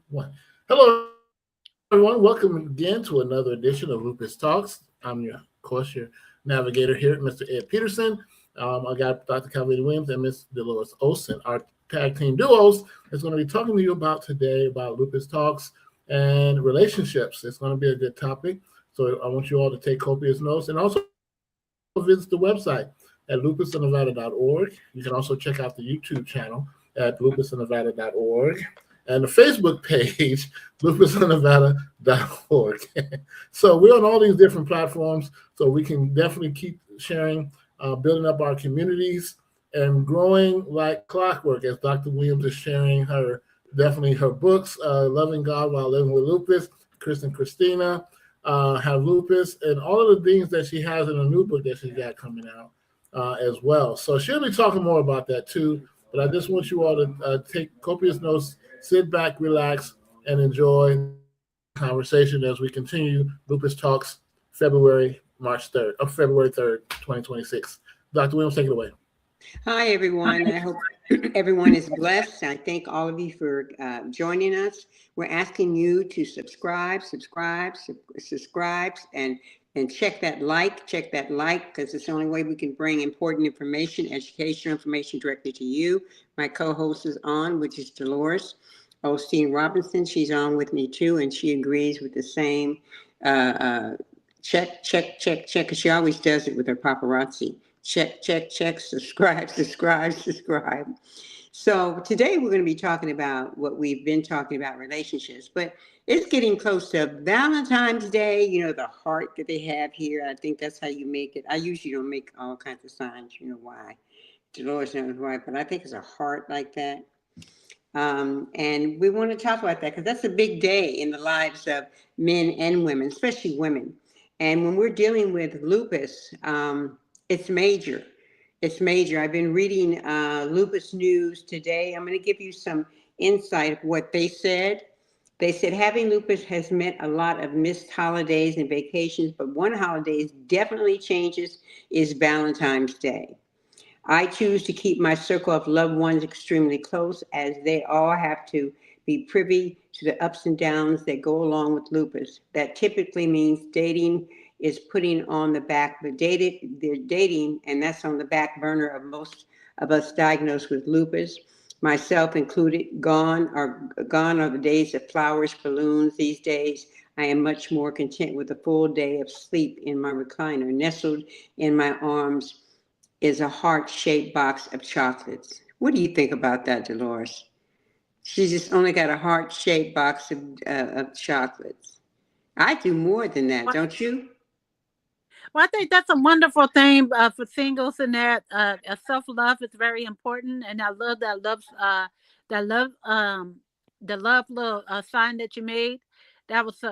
One. Hello, everyone. Welcome again to another edition of Lupus Talks. I'm your, of course, your navigator here, Mr. Ed Peterson. I got Dr. Calvin Williams and Miss Dolores Olson, our tag team duos, is going to be talking to you about today about Lupus Talks and relationships. It's going to be a good topic. So I want you all to take copious notes and also visit the website at lupusinnevada.org. You can also check out the YouTube channel at lupusinnevada.org and the Facebook page, lupusinnevada.org. So we're on all these different platforms, so we can definitely keep sharing, building up our communities, and growing like clockwork as Dr. Williams is sharing definitely her books, Loving God While Living with Lupus, Chris and Christina have lupus, and all of the things that she has in a new book that she's got coming out as well. So she'll be talking more about that too. But I just want you all to take copious notes, sit back, relax, and enjoy the conversation as we continue Lupus Talks February 3rd, 2026. Dr. Williams, take it away. Hi, everyone. I hope everyone is blessed. I thank all of you for joining us. We're asking you to subscribe, and check that like, because it's the only way we can bring important information, educational information directly to you. My co-host is on, which is Dolores Osteen Robinson. She's on with me too, and she agrees with the same check, because she always does it with her paparazzi. Check, subscribe. So today we're going to be talking about what we've been talking about, relationships, but it's getting close to Valentine's Day, the heart that they have here. I think that's how you make it. I usually don't make all kinds of signs, why. Dolores knows why, but I think it's a heart like that. And we want to talk about that because that's a big day in the lives of men and women, especially women. And when we're dealing with lupus, it's major. It's major. I've been reading Lupus News today. I'm going to give you some insight of what they said. They said having lupus has meant a lot of missed holidays and vacations, but one holiday definitely changes is Valentine's Day. I choose to keep my circle of loved ones extremely close as they all have to be privy to the ups and downs that go along with lupus. That typically means dating is putting on the back, they're dating, and that's on the back burner of most of us diagnosed with lupus, myself included. Gone are the days of flowers, balloons. These days, I am much more content with a full day of sleep in my recliner, nestled in my arms is a heart-shaped box of chocolates. What do you think about that, Dolores? She just only got a heart-shaped box of chocolates. I do more than that, don't you? Well, I think that's a wonderful thing for singles, and that self love is very important. And I love that love the love little sign that you made. That's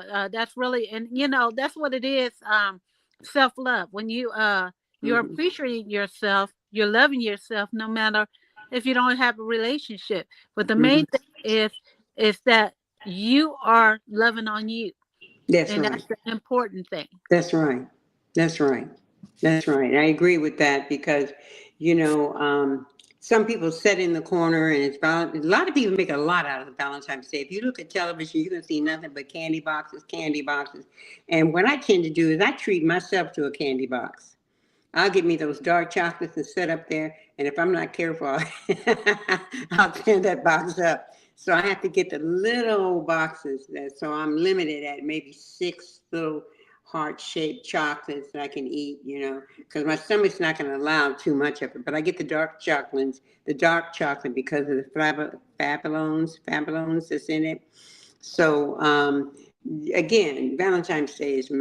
really, and that's what it is. Self love. When you're Mm-hmm. appreciating yourself, you're loving yourself, no matter if you don't have a relationship. But the Mm-hmm. main thing is that you are loving on you, That's and right. that's the important thing. That's right. That's right. That's right. I agree with that because, you know, um, some people sit in the corner and a lot of people make a lot out of Valentine's Day. If you look at television, you're going to see nothing but candy boxes, candy boxes. And what I tend to do is I treat myself to a candy box. I'll get me those dark chocolates and set up there. And if I'm not careful, I'll tear that box up. So I have to get the little boxes. So I'm limited at maybe 6 little heart-shaped chocolates that I can eat, because my stomach's not going to allow too much of it. But I get the dark chocolate because of the fabulones that's in it. So again, Valentine's Day is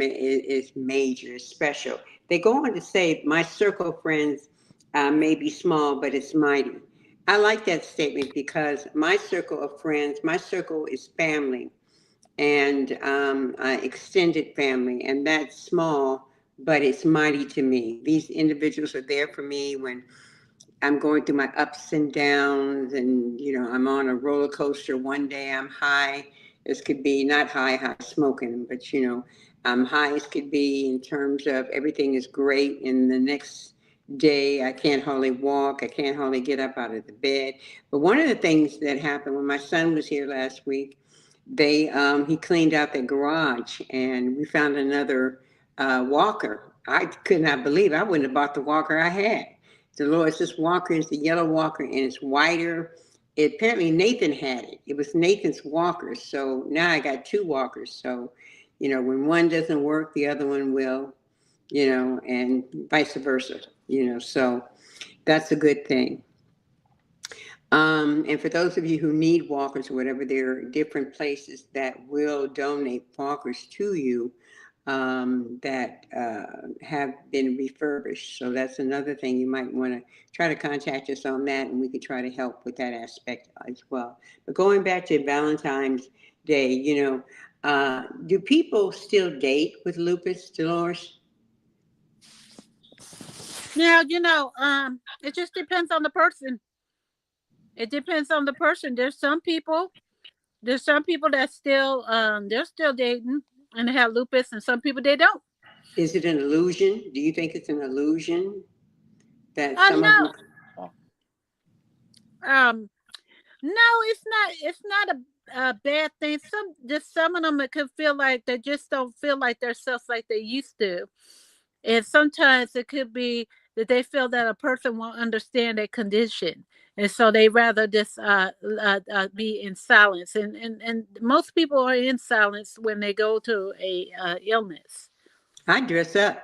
major, is special. They go on to say, my circle of friends may be small, but it's mighty. I like that statement because my circle is family and extended family, and that's small, but it's mighty to me. These individuals are there for me when I'm going through my ups and downs, and I'm on a roller coaster. One day I'm high. This could be not high smoking, but I'm high as could be in terms of everything is great. And the next day I can't hardly walk. I can't hardly get up out of the bed. But one of the things that happened when my son was here last week, they he cleaned out the garage, and we found another walker. I could not believe I wouldn't have bought the walker I had. Dolores, this walker is the yellow walker, and it's whiter. Apparently Nathan had it. It was Nathan's walker, so now I got two walkers. So, when one doesn't work, the other one will. And vice versa. So that's a good thing. And for those of you who need walkers or whatever, there are different places that will donate walkers to you that have been refurbished. So that's another thing you might want to try to contact us on that, and we could try to help with that aspect as well. But going back to Valentine's Day, do people still date with lupus, Dolores? Now, it just depends on the person. It depends on the person. There's some people that still they're still dating and they have lupus, and some people they don't. Is it an illusion? Do you think it's an illusion that some of them? No. No, it's not a bad thing. Some of them it could feel like they just don't feel like themselves like they used to. And sometimes it could be that they feel that a person won't understand their condition. And so they rather just be in silence. And most people are in silence when they go to a illness. I dress up.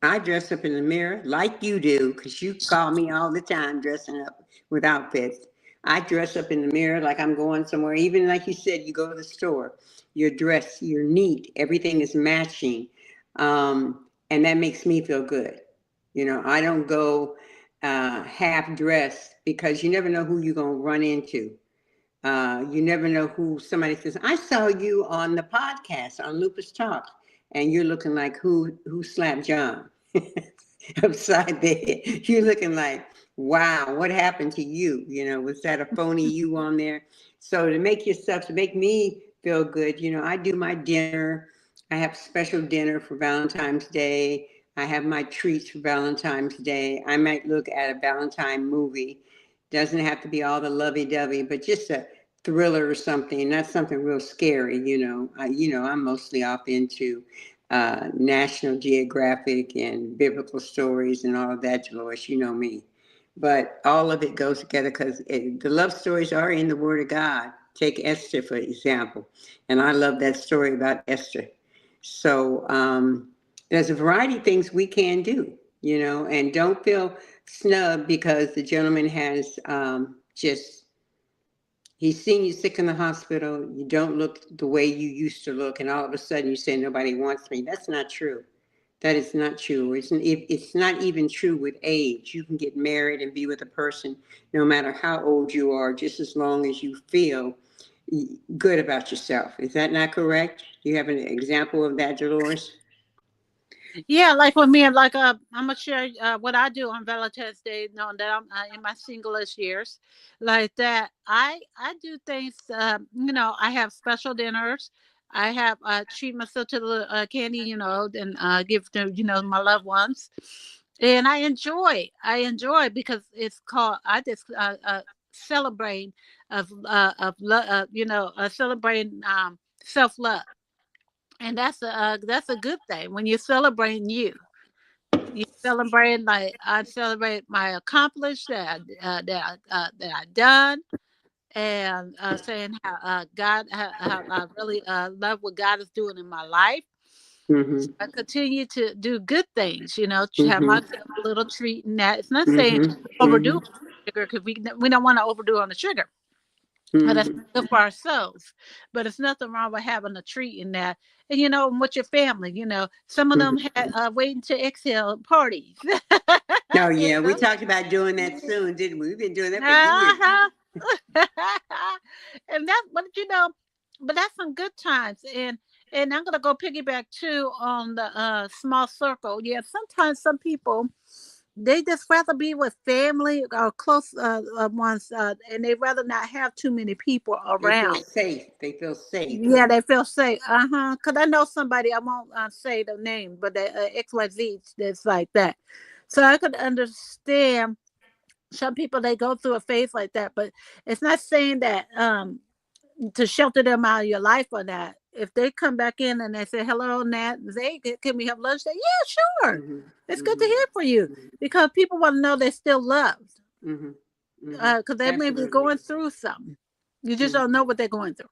I dress up in the mirror like you do, because you call me all the time dressing up with outfits. I dress up in the mirror like I'm going somewhere. Even like you said, you go to the store, you're dressed, you're neat, everything is matching. And that makes me feel good. I don't go half dressed, because you never know who you're going to run into. You never know who somebody says, I saw you on the podcast on Lupus Talks, and you're looking like who slapped John upside the head. You're looking like, wow, what happened to you? Was that a phony you on there? So to make me feel good, I do my dinner. I have special dinner for Valentine's Day. I have my treats for Valentine's Day. I might look at a Valentine movie. Doesn't have to be all the lovey-dovey, but just a thriller or something, not something real scary. I'm mostly off into National Geographic and biblical stories and all of that, Dolores. You know me. But all of it goes together because the love stories are in the Word of God. Take Esther, for example. And I love that story about Esther. So there's a variety of things we can do, and don't feel snubbed because the gentleman has he's seen you sick in the hospital. You don't look the way you used to look, and all of a sudden you say nobody wants me. That's not true. That is not true. It's not even true with age. You can get married and be with a person no matter how old you are, just as long as you feel good about yourself. Is that not correct? Do you have an example of that, Dolores? Yeah, like with me, like I'm gonna share what I do on Valentine's Day, knowing that I'm in my singlest years, like that. I do things. I have special dinners. I have treat myself to the candy, and give to my loved ones, and I enjoy because it's called. I just celebrate of love, celebrating self love, and that's a good thing when you're celebrating you. You celebrate like I celebrate my accomplished that I done, and saying how God how I really love what God is doing in my life. Mm-hmm. So I continue to do good things, have Mm-hmm. myself a little treat and that. It's not saying Mm-hmm. overdo Mm-hmm. on the sugar because we don't want to overdo on the sugar. That's Mm-hmm. good for ourselves. But it's nothing wrong with having a treat in that. And with your family, some of them had waiting to exhale parties. Oh you yeah, we know. talked about doing that soon, didn't we? We've been doing that for years. Uh-huh. and that but but that's some good times. And I'm gonna go piggyback too on the small circle. Yeah, sometimes some people they just rather be with family or close ones, and they rather not have too many people They feel around. safe. They feel safe. Yeah, they feel safe. Cause I know somebody. I won't say the name, but they XYZ that's like that. So I could understand some people they go through a phase like that, but it's not saying that to shelter them out of your life or that. If they come back in and they say, hello, Nat, can we have lunch? Say, yeah, sure. Mm-hmm. It's good to Mm-hmm. hear from you, because people want to know they're still loved. Mm-hmm. Because they may be going through something. You just don't know what they're going through.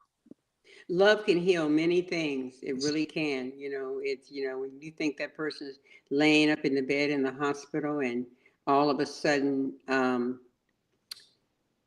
Love can heal many things. It really can. It's, when you think that person's laying up in the bed in the hospital and all of a sudden,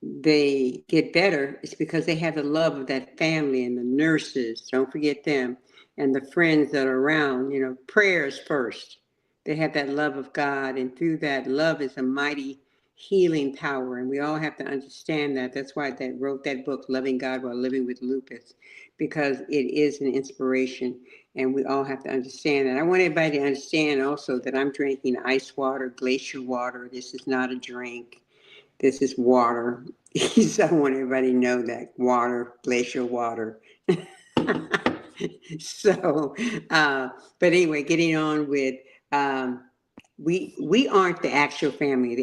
they get better, it's because they have the love of that family and the nurses. Don't forget them, and the friends that are around. Prayers first. They have that love of God, and through that love is a mighty healing power. And we all have to understand that. That's why I wrote that book, Loving God While Living with Lupus, because it is an inspiration, and we all have to understand that. I want everybody to understand also that I'm drinking ice water, glacier water. This is not a drink. This is water. So I want everybody to know that water, glacial water. So, but anyway, getting on with, we aren't the actual family.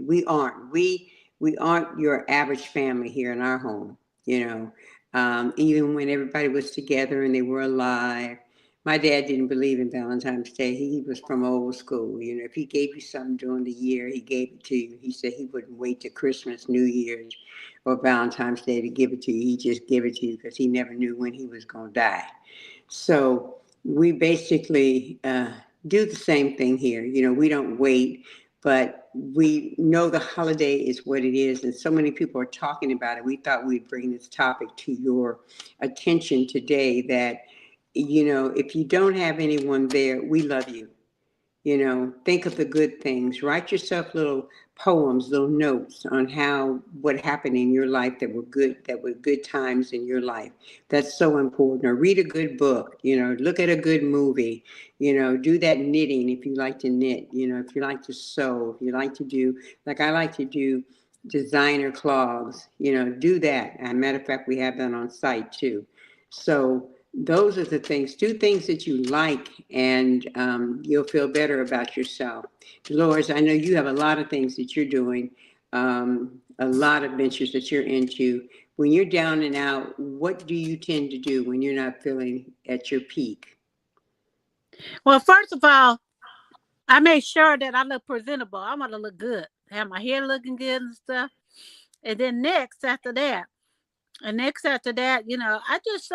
We aren't your average family here in our home. Even when everybody was together and they were alive. My dad didn't believe in Valentine's Day. He was from old school. If he gave you something during the year, he gave it to you. He said he wouldn't wait till Christmas, New Year's, or Valentine's Day to give it to you. He just give it to you because he never knew when he was going to die. So we basically do the same thing here. We don't wait, but we know the holiday is what it is. And so many people are talking about it. We thought we'd bring this topic to your attention today that, if you don't have anyone there, we love you. Think of the good things. Write yourself little poems, little notes on what happened in your life that were good times in your life. That's so important. Or read a good book, look at a good movie, do that knitting if you like to knit, if you like to sew, if you like to do, like I like to do designer clogs, do that. As a matter of fact, we have that on site too. So those are the things. Do things that you like, and you'll feel better about yourself. Dolores, I know you have a lot of things that you're doing, a lot of ventures that you're into. When you're down and out, what do you tend to do when you're not feeling at your peak? Well, first of all, I make sure that I look presentable. I want to look good, have my hair looking good and stuff. And then next after that, I just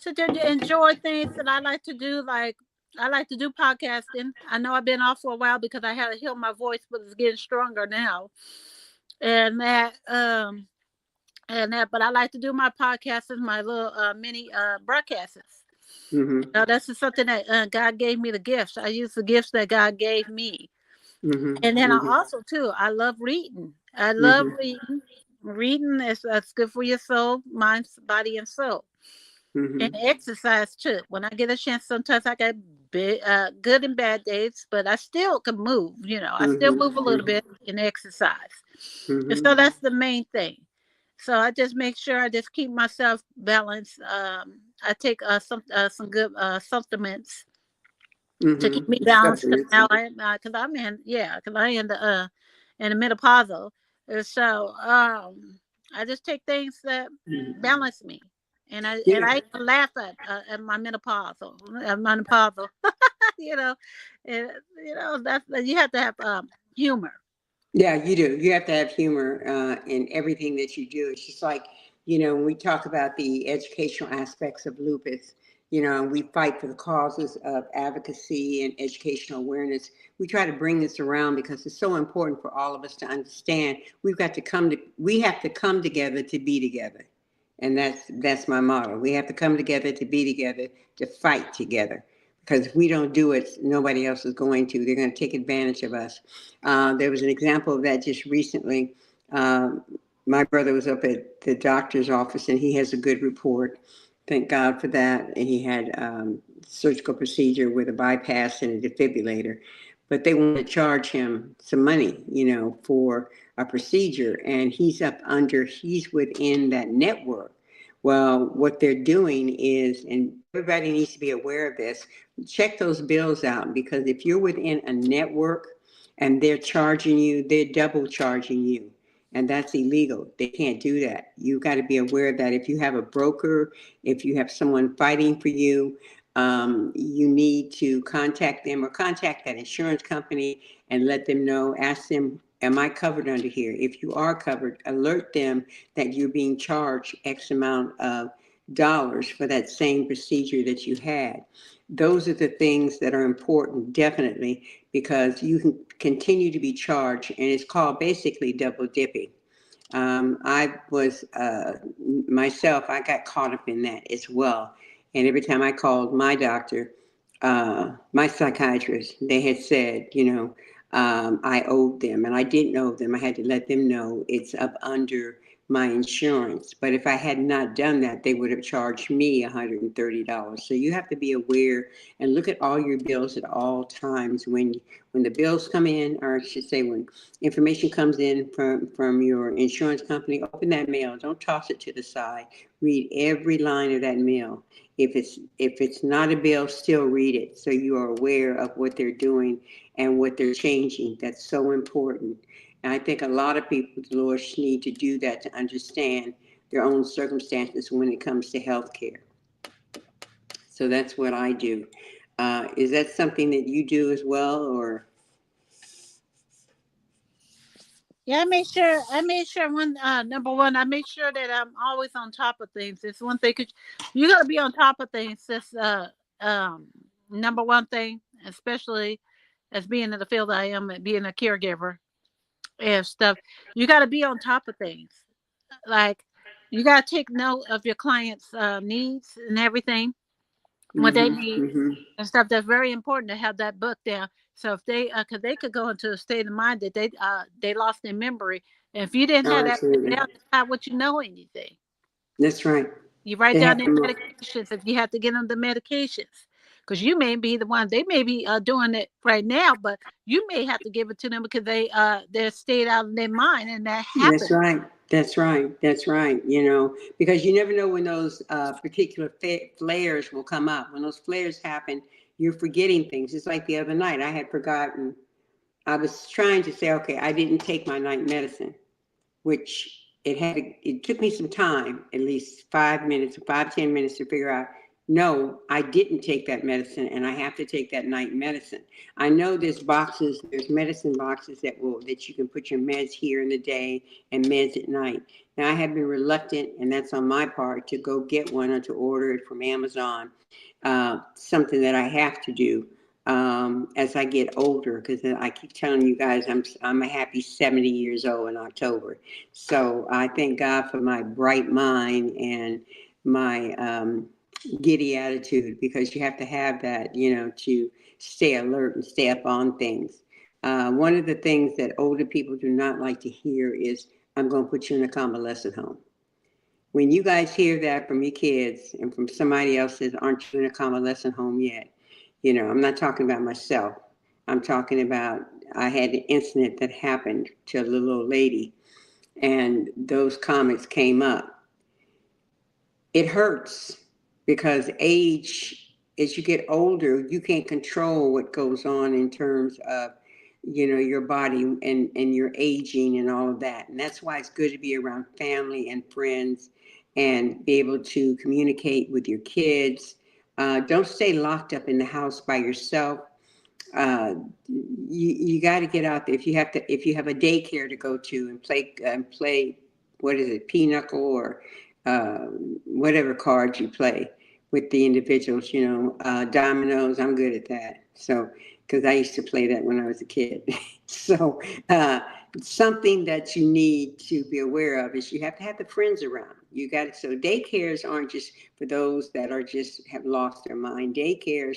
sit there to enjoy things that I like to do. Like I like to do podcasting. I know I've been off for a while because I had to heal my voice, but it's getting stronger now. And but I like to do my podcasts, my little mini broadcasts. Mm-hmm. That's just something that God gave me the gifts. I use the gifts that God gave me. Mm-hmm. And then I Mm-hmm. also too, I love reading. I love Mm-hmm. reading. Reading is that's good for your soul, mind, body, and soul. And Mm-hmm. exercise too. When I get a chance, sometimes I get good and bad days, but I still can move. I still move a little bit and exercise. And Mm-hmm. so that's the main thing. So I just make sure I just keep myself balanced. I take some good supplements to keep me Mm-hmm. balanced because Supplements. now because I am in the menopausal. And so I just take things that Mm-hmm. balance me, and I Yeah. and I laugh at my menopausal. you know, and, that's you have to have humor. Yeah, you do. You have to have humor in everything that you do. It's just like, when we talk about the educational aspects of lupus, and we fight for the causes of advocacy and educational awareness. We try to bring this around because it's so important for all of us to understand. We have to come together to be together. And that's my motto. We have to come together to be together, to fight together. Because if we don't do it, nobody else is going to. They're going to take advantage of us. There was an example of that just recently. Um, my brother was up at the doctor's office and he has a good report. Thank God for that. And he had surgical procedure with a bypass and a defibrillator. But they want to charge him some money, for a procedure. And he's within that network. Well, what they're doing is, and everybody needs to be aware of this, check those bills out because if you're within a network, and they're charging you, they're double charging you. and that's illegal. They can't do that. You got to be aware that if you have a broker, if you have someone fighting for you, you need to contact them or contact that insurance company and let them know, ask them, am I covered under here? If you are covered, alert them that you're being charged X amount of dollars for that same procedure that you had. Those are the things that are important, definitely, because you can continue to be charged, and it's called basically double dipping. I was myself, I got caught up in that as well. And every time I called my doctor, my psychiatrist, they had said, I owed them, and I didn't owe them. I had to let them know it's up under my insurance. But if I had not done that, they would have charged me $130. So you have to be aware and look at all your bills at all times when the bills come in, or I should say when information comes in from your insurance company. Open that mail. Don't toss it to the side. Read every line of that mail. If it's not a bill, still read it so you are aware of what they're doing and what they're changing. That's so important. And I think a lot of people, Dolores, need to do that to understand their own circumstances when it comes to health care. So that's what I do. Is that something that you do as well, or? Yeah, I made sure one number one, I make sure that I'm always on top of things. It's one thing, 'cause you gotta be on top of things. That's um number one thing, especially as being in the field I am and being a caregiver and stuff. You gotta be on top of things. Like you gotta take note of your clients' needs and everything, what they Mm-hmm, need mm-hmm. and stuff. That's very important to have that book down. So if they, cause they could go into a state of mind that they lost their memory. And if you didn't Oh, have that written absolutely. down, it's not what you know anything. That's right. You write They down have their to move. medications if you have to get them the medications. Because you may be the one, they may be doing it right now, but you may have to give it to them because they're stayed out of their mind, and that That's happens. right. That's right. That's right. Because you never know when those particular flares will come up. When those flares happen, you're forgetting things. It's like the other night, I had forgotten. I was trying to say, okay, I didn't take my night medicine, which it took me some time, at least 5 minutes, 5, 10 minutes to figure out, no, I didn't take that medicine and I have to take that night medicine. I know there's medicine boxes that you can put your meds here in the day and meds at night. Now I have been reluctant, and that's on my part, to go get one or to order it from Amazon, something that I have to do as I get older, because I keep telling you guys I'm a happy 70 years old in October. So I thank God for my bright mind and my giddy attitude, because you have to have that, to stay alert and stay up on things. One of the things that older people do not like to hear is, I'm going to put you in a convalescent home. When you guys hear that from your kids and from somebody else says, aren't you in a convalescent home yet? I'm not talking about myself. I'm talking about, I had an incident that happened to a little old lady, and those comments came up. It hurts because age, as you get older, you can't control what goes on in terms of, your body and your aging and all of that. And that's why it's good to be around family and friends and be able to communicate with your kids. Don't stay locked up in the house by yourself. uh, you got to get out there. If you have a daycare to go to and play, what is it, pinochle, or uh, whatever cards you play with the individuals, dominoes. I'm good at that. So, because I used to play that when I was a kid. So, something that you need to be aware of is you have to have the friends around. You got it. So daycares aren't just for those that are just have lost their mind. Daycares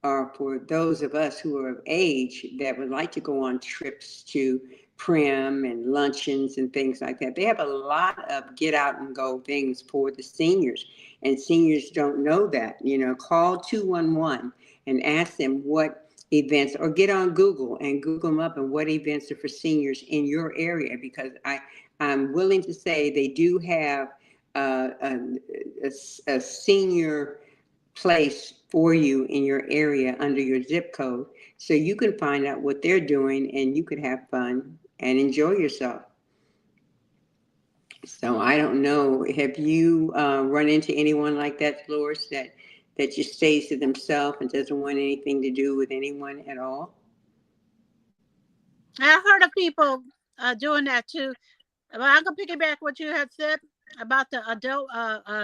are for those of us who are of age that would like to go on trips to prim and luncheons and things like that. They have a lot of get out and go things for the seniors, and seniors don't know that. Call 211 and ask them what events, or get on Google and Google them up and what events are for seniors in your area, because I'm willing to say they do have a senior place for you in your area under your zip code, so you can find out what they're doing and you could have fun and enjoy yourself. So I don't know. Have you run into anyone like that, Dolores, that just stays to themselves and doesn't want anything to do with anyone at all? I heard of people doing that too. But I'm gonna piggyback what you had said about the adult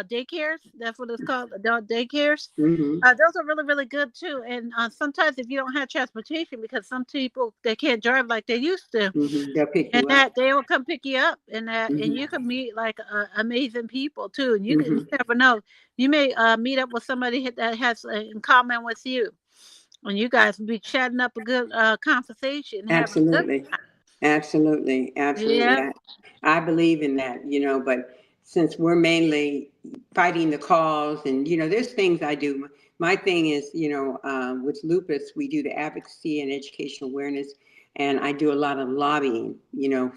daycares. That's what it's called, adult daycares. Mm-hmm. Those are really, really good too. And sometimes if you don't have transportation, because some people they can't drive like they used to, Mm-hmm. They'll pick and you up. that they will come pick you up, and that and you Mm-hmm. can meet like amazing people too. And you Mm-hmm. never know, you may meet up with somebody that has in common with you, and you guys will be chatting up a good conversation, having a good Absolutely. Absolutely. Absolutely. yeah. I believe in that, but since we're mainly fighting the cause and, there's things I do. My thing is, with lupus, we do the advocacy and educational awareness. And I do a lot of lobbying,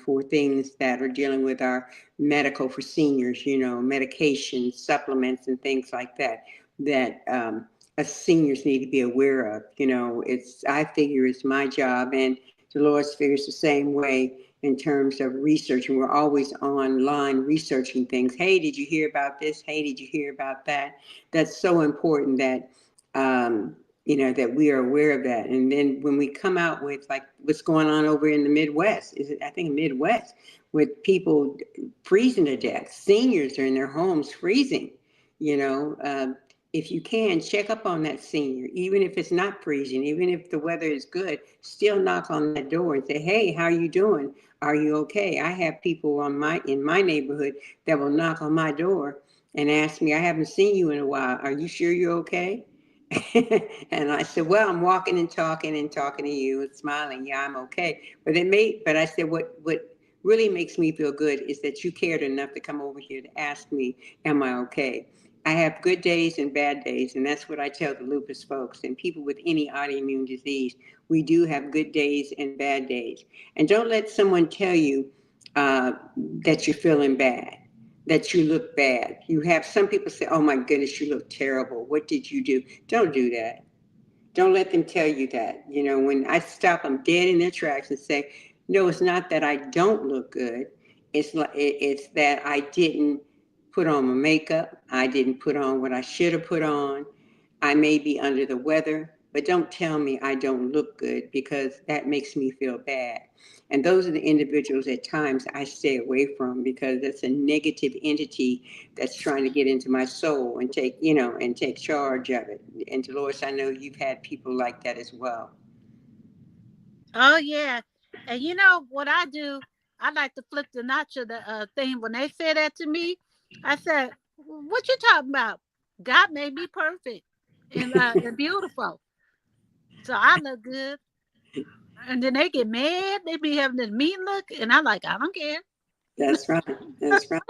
for things that are dealing with our medical for seniors, medications, supplements, and things like that, that us seniors need to be aware of. I figure it's my job. And Dolores figures the same way in terms of research, and we're always online researching things. Hey, did you hear about this? Hey, did you hear about that? That's so important that um, that we are aware of that. And then when we come out with like what's going on over in the Midwest, is it I think Midwest with people freezing to death, seniors are in their homes freezing. You know, if you can check up on that senior, even if it's not freezing, even if the weather is good, still knock on that door and say, "Hey, how are you doing? Are you okay?" I have people in my neighborhood that will knock on my door and ask me, "I haven't seen you in a while. Are you sure you're okay?" And I said, "Well, I'm walking and talking to you and smiling. Yeah, I'm okay." But I said, what really makes me feel good is that you cared enough to come over here to ask me, "Am I okay?" I have good days and bad days, and that's what I tell the lupus folks and people with any autoimmune disease. We do have good days and bad days, and don't let someone tell you that you're feeling bad, that you look bad. You have some people say, "Oh my goodness, you look terrible. What did you do?" Don't do that. Don't let them tell you that. When I stop them dead in their tracks and say, "No, it's not that I don't look good. It's that I didn't put on my makeup. I didn't put on what I should have put on. I may be under the weather, but don't tell me I don't look good because that makes me feel bad." And those are the individuals at times I stay away from because that's a negative entity that's trying to get into my soul and take charge of it. And Dolores, I know you've had people like that as well. Oh yeah, and you know what I do? I like to flip the notch of the thing. When they say that to me, I said, "What you talking about? God made me perfect and beautiful, so I look good." And then they get mad. They be having this mean look, and I'm like, I don't care. That's right. That's right.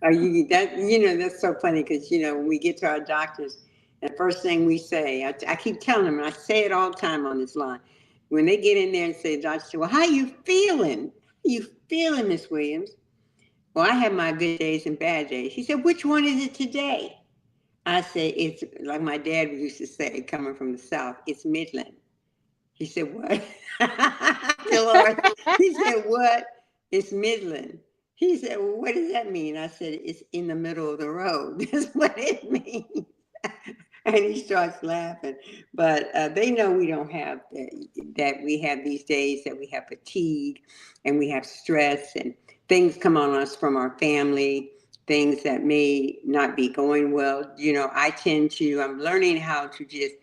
Are you that that's so funny because when we get to our doctors, the first thing we say, I keep telling them, and I say it all the time on this line, when they get in there and say, "Doctor, say, well, how you feeling? How you feeling, Miss Williams?" "Well, I have my good days and bad days." He said, "Which one is it today?" I say, "It's like my dad used to say, coming from the South, it's Midland." He said, "What?" Dolores, he said, "What? It's Midland." He said, "Well, what does that mean?" I said, "It's in the middle of the road." That's what it means. And he starts laughing. But they know we don't have that we have these days that we have fatigue and we have stress and things come on us from our family, things that may not be going well. I'm learning how to just,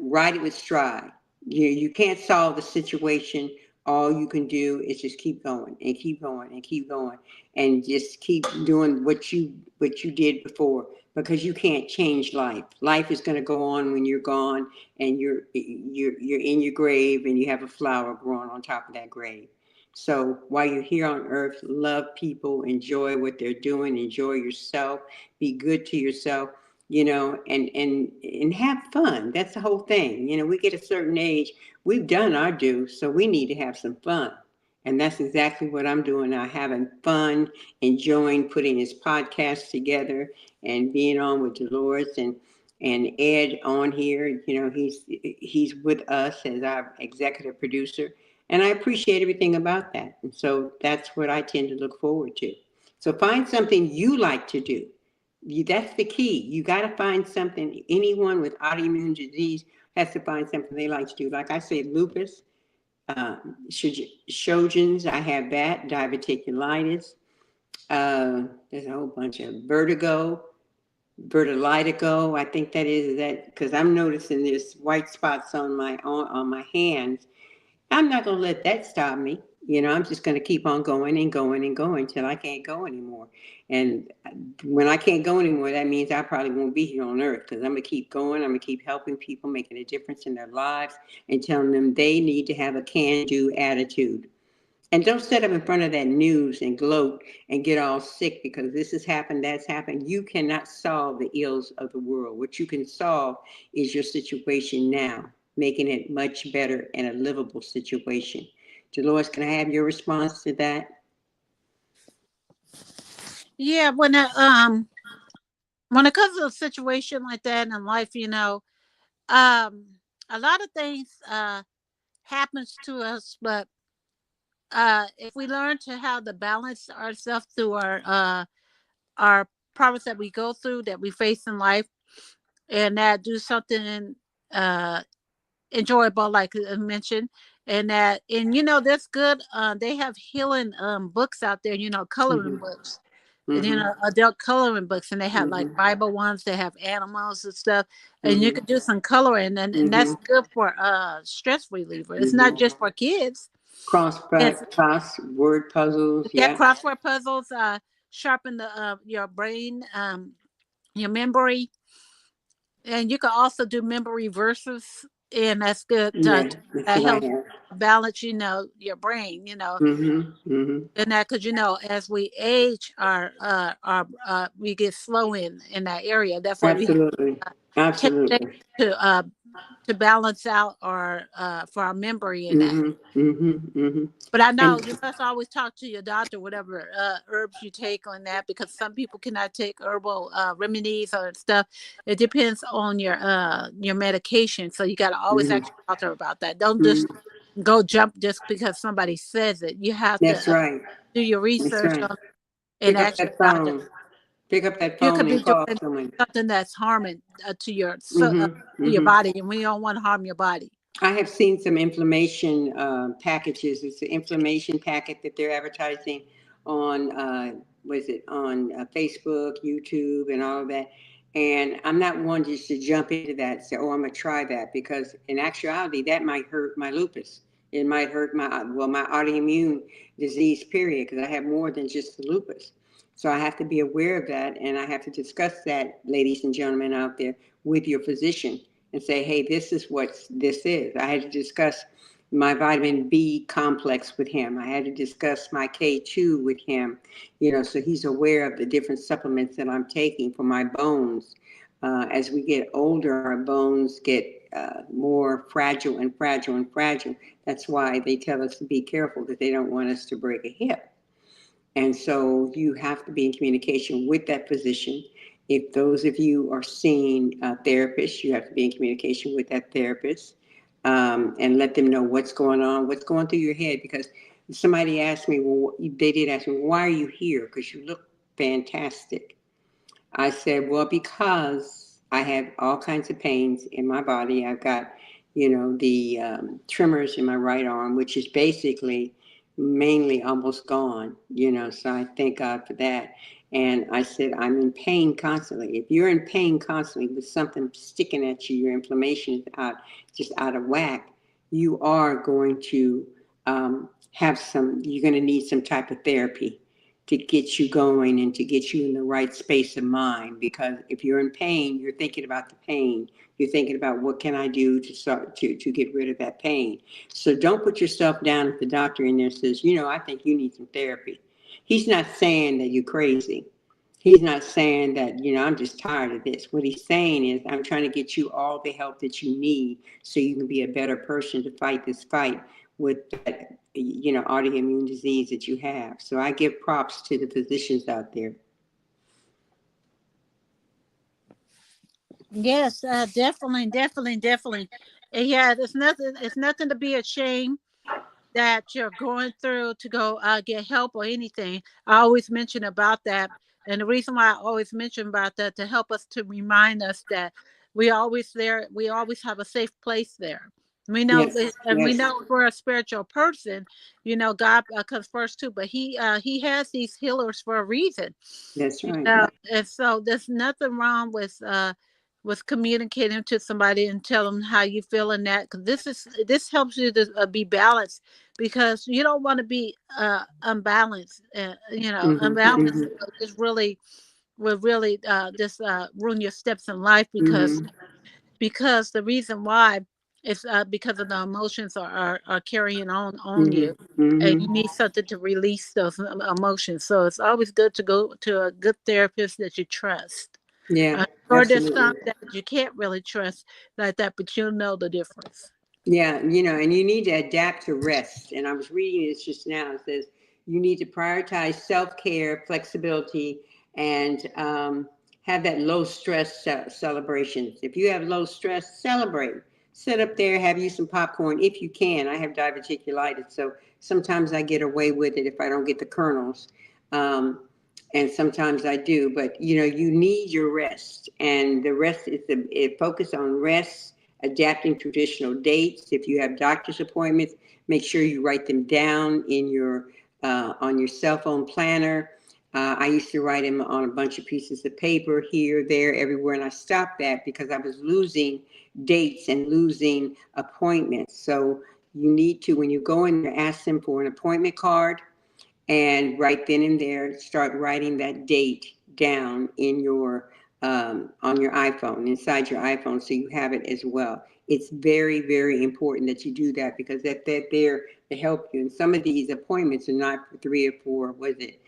ride it with stride. You can't solve the situation. All you can do is just keep going and keep going and keep going and just keep doing what you did before because you can't change life. Life is going to go on when you're gone and you're in your grave and you have a flower growing on top of that grave. So while you're here on earth, love people, enjoy what they're doing, enjoy yourself, be good to yourself, and have fun. That's the whole thing. We get a certain age, we've done our due, so we need to have some fun. And that's exactly what I'm doing now, having fun, enjoying putting this podcast together and being on with Dolores and Ed on here. He's with us as our executive producer. And I appreciate everything about that. And so that's what I tend to look forward to. So find something you like to do. That's the key. You got to find something. Anyone with autoimmune disease has to find something they like to do. Like I say, lupus, Sjogren's, I have that, diverticulitis. There's a whole bunch of vertigo. I think that is that because I'm noticing there's white spots on my hands. I'm not going to let that stop me. I'm just going to keep on going and going and going till I can't go anymore. And when I can't go anymore, that means I probably won't be here on earth because I'm going to keep going. I'm going to keep helping people, making a difference in their lives and telling them they need to have a can-do attitude. And don't sit up in front of that news and gloat and get all sick because this has happened, that's happened. You cannot solve the ills of the world. What you can solve is your situation now, making it much better and a livable situation. Dolores, can I have your response to that? Yeah, when it comes to a situation like that in life, a lot of things happens to us, but if we learn to how to balance ourselves through our problems that we go through, that we face in life, and that do something uh enjoyable, like I mentioned, and that's good. They have healing books out there, coloring Mm-hmm. books, and Mm-hmm. adult coloring books, and they have like Mm-hmm. Bible ones. They have animals and stuff, and you Mm-hmm. can do some coloring, and Mm-hmm. that's good for stress reliever. It's not Mm-hmm. just for kids. It's Crossword puzzles, Yeah, yeah. crossword puzzles sharpen the your brain, your memory, and you can also do memory verses, and that's good Yeah, that's that what I helps have. balance your brain, Mm-hmm. Mm-hmm. and that because as we age, our we get slow in that area. That's why we have Absolutely. take things Absolutely. to balance out our for our memory in that. Mhm, mhm, mhm. But I know And you must always talk to your doctor, whatever herbs you take on that, because some people cannot take herbal remedies or stuff. It depends on your medication, so you got to always mhm, ask your doctor about that. Don't just mhm. go jump just because somebody says it. You have to That's right. do your That's research right. on and Pick up ask your that doctor. phone. Pick up that You phone could be and call doing someone. something that's harming Mhm, to your mhm. body, and we don't want to harm your body. I have seen some inflammation packages. It's an inflammation packet that they're advertising on, was it on Facebook, YouTube, and all of that. And I'm not one just to jump into that and say, oh, I'm going to try that because in actuality, that might hurt my lupus. It might hurt my autoimmune disease, period, because I have more than just the lupus. So I have to be aware of that. And I have to discuss that, ladies and gentlemen out there, with your physician and say, hey, this is what this is. I had to discuss my vitamin B complex with him. I had to discuss my K2 with him, so he's aware of the different supplements that I'm taking for my bones. As we get older, our bones get more fragile and fragile and fragile. That's why they tell us to be careful because they don't want us to break a hip. And so you have to be in communication with that physician. If those of you are seeing a therapist, you have to be in communication with that therapist and let them know what's going on, what's going through your head. Because somebody asked me, well, they did ask me, why are you here? Because you look fantastic. I said, well, because I have all kinds of pains in my body. I've got, the tremors in my right arm, which is basically mainly almost gone, so I thank God for that. And I said, I'm in pain constantly. If you're in pain constantly with something sticking at you, your inflammation is just out of whack, you are going to you're going to need some type of therapy to get you going and to get you in the right space of mind. Because if you're in pain, you're thinking about the pain. You're thinking about what can I do to start to get rid of that pain. So don't put yourself down if the doctor in there says, I think you need some therapy. He's not saying that you're crazy. He's not saying that, I'm just tired of this. What he's saying is, I'm trying to get you all the help that you need so you can be a better person to fight this fight with that, autoimmune disease that you have. So I give props to the physicians out there. Yes, definitely, definitely, definitely. And yeah, it's nothing. It's nothing to be ashamed that you're going through to go get help or anything, I always mention about that. And the reason why I always mention about that to help us to remind us that we always have a safe place there. We know that, Yes, and we yes. know if we're a spiritual person, God comes first too. But he has these healers for a reason, That's you right. know. And so there's nothing wrong with communicating to somebody and tell them how you feel in that, because this helps you to be balanced, because you don't want to be unbalanced. Hmm. Unbalanced Hmm. is really will really just ruin your steps in life, Hmm. because the reason why is because of the emotions are carrying on Hmm. you, and Hmm. you need something to release those emotions. So it's always good to go to a good therapist that you trust. Yeah, Or there's some absolutely. that you can't really trust like that, but you'll know the difference. Yeah, and you need to adapt to rest. And I was reading this just now. It says you need to prioritize self care, flexibility, and have that low stress celebrations. If you have low stress, celebrate. Sit up there, have you some popcorn if you can. I have diverticulitis, so sometimes I get away with it if I don't get the kernels. Um, and sometimes I do, but you need your rest, and the rest is it focus on rest, adapting traditional dates. If you have doctor's appointments, make sure you write them down in your on your cell phone planner. I used to write them on a bunch of pieces of paper here, there, everywhere, and I stopped that because I was losing dates and losing appointments. So you need to, when you go in there, ask them for an appointment card, and right then and there start writing that date down in your on your iPhone, inside your iPhone, so you have it as well. It's very, very important that you do that, because that there to help you. And some of these appointments are not for 3 or 4, was it,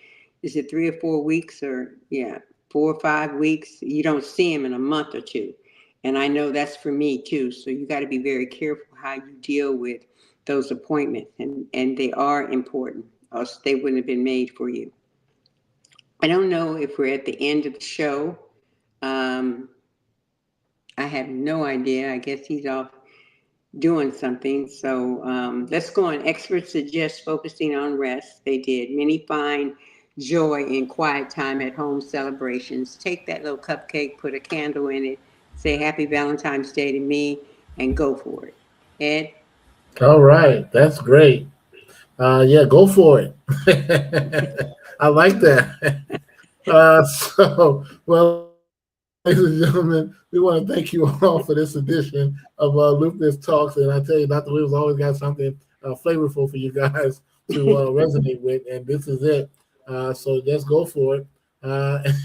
is it 3 or 4 weeks, or yeah, 4 or 5 weeks? You don't see them in a month or two, and I know that's for me too. So you got to be very careful how you deal with those appointments, and they are important, else they wouldn't have been made for you. I don't know if we're at the end of the show. Um, I have no idea. I guess he's off doing something. So let's go on. Experts suggest focusing on rest. They did. Many find joy in quiet time at home celebrations. Take that little cupcake, put a candle in it, say Happy Valentine's Day to me, and go for it. Ed? All right, that's great. Yeah, go for it. I like that. Ladies and gentlemen, we want to thank you all for this edition of Lupus Talks. And I tell you, Dr. Williams always got something flavorful for you guys to resonate with. And this is it. So let's go for it.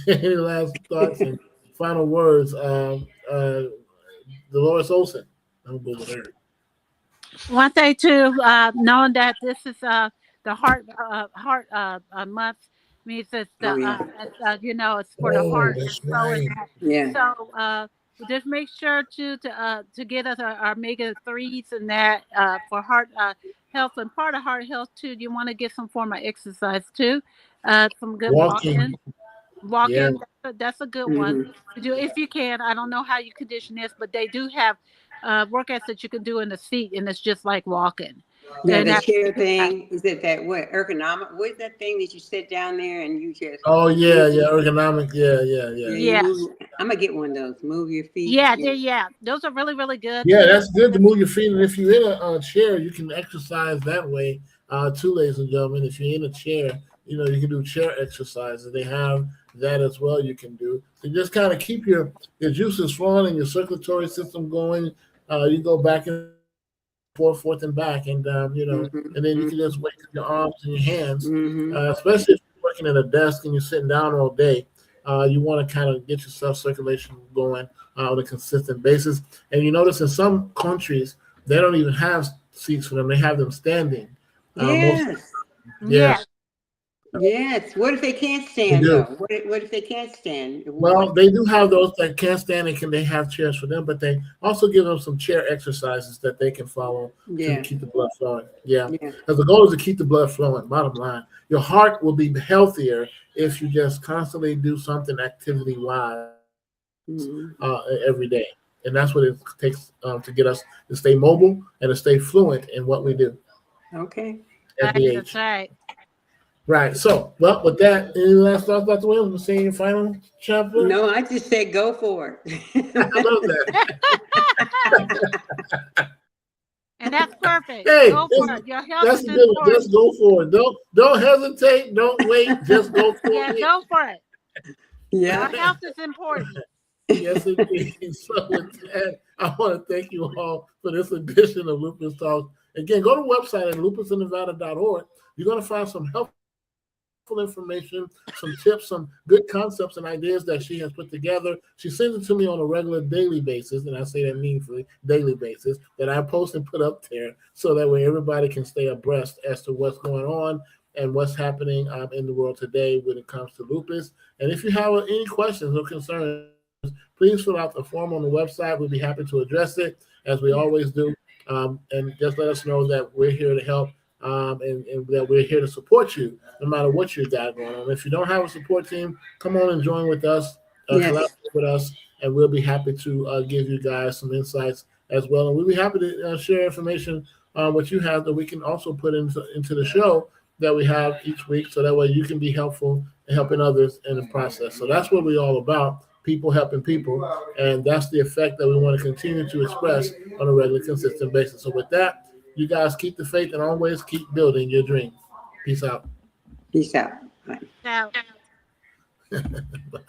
Any last thoughts and final words? Dolores Olson. I'm good with her. One thing too, knowing that this is the heart month means it's Oh, yeah. it's for the Oh, heart and that's soul and right. that. Yeah. So just make sure to get us our omega 3s and that for heart health, and part of heart health too. You want to get some form of exercise too, some good Walking. walking. Yeah. Walking, that's a good one Hmm. to do if you can. I don't know how you condition this, but they do have workouts that you can do in the seat, and it's just like walking. Yeah, And the that, chair thing. Is it that what ergonomic? What is that thing that you sit down there and you just Oh, yeah, move? yeah. Ergonomic. Yeah, yeah, yeah. Yeah, you yes, move. I'm gonna get one of those. Move your feet. yeah, Yeah. those are really really good Yeah, too. that's good to move your feet. And if you're in a chair, you can exercise that way, too, ladies and gentlemen. If you're in a chair, you can do chair exercises. They have that as well you can do. To just kind of keep your juices flowing and your circulatory system going. You go back and forth and back, Hmm. and then you can Hmm. just wake up your arms and your hands, Hmm. especially if you're working at a desk and you're sitting down all day. You want to kind of get yourself circulation going on a consistent basis. And you notice in some countries they don't even have seats for them; they have them standing. Most Yes. Yes, Yes, Yes. What if they can't they stand do. though? What if they can't stand? What? Well, they do have those that can't stand and they have chairs for them, but they also give them some chair exercises that they can follow to Yeah. keep the blood flowing. Yeah. Yeah. Because the goal is to keep the blood flowing, bottom line. Your heart will be healthier if you just constantly do something activity wise Hmm. every day. And that's what it takes to get us to stay mobile and to stay fluent in what we do. Okay. That's right. Right. So, well, with that, any last thoughts, Dr. Williams? We're seeing your final chapter. No, I just said go for I it. love that. And that's perfect. Hey, Go for it. Your health that's is a good one. important. Just go for it. Don't hesitate. Don't wait. Just go for Yeah, it. go for it. Yeah. Your health is important. Yes, indeed. So with that, I want to thank you all for this edition of Lupus Talks. Again, go to the website at lupusinnevada.org. You're going to find some helpful information, some tips, some good concepts and ideas that she has put together. She sends it to me on a regular daily basis, and I say that meaningfully, daily basis, that I post and put up there so that way everybody can stay abreast as to what's going on and what's happening in the world today when it comes to lupus. And if you have any questions or concerns, please fill out the form on the website. We'd be happy to address it, as we always do. And just let us know that we're here to help and that we're here to support you no matter what you got going on. If you don't have a support team, come on and join with us, collaborate with us, and we'll be happy to give you guys some insights as well. And we'll be happy to share information what you have that we can also put into the show that we have each week, so that way you can be helpful and helping others in the process. So that's what we're all about. People helping people, and that's the effect that we want to continue to express on a regular, consistent basis. So with that, you guys keep the faith and always keep building your dream. Peace out. Peace out. Bye. Now, Bye.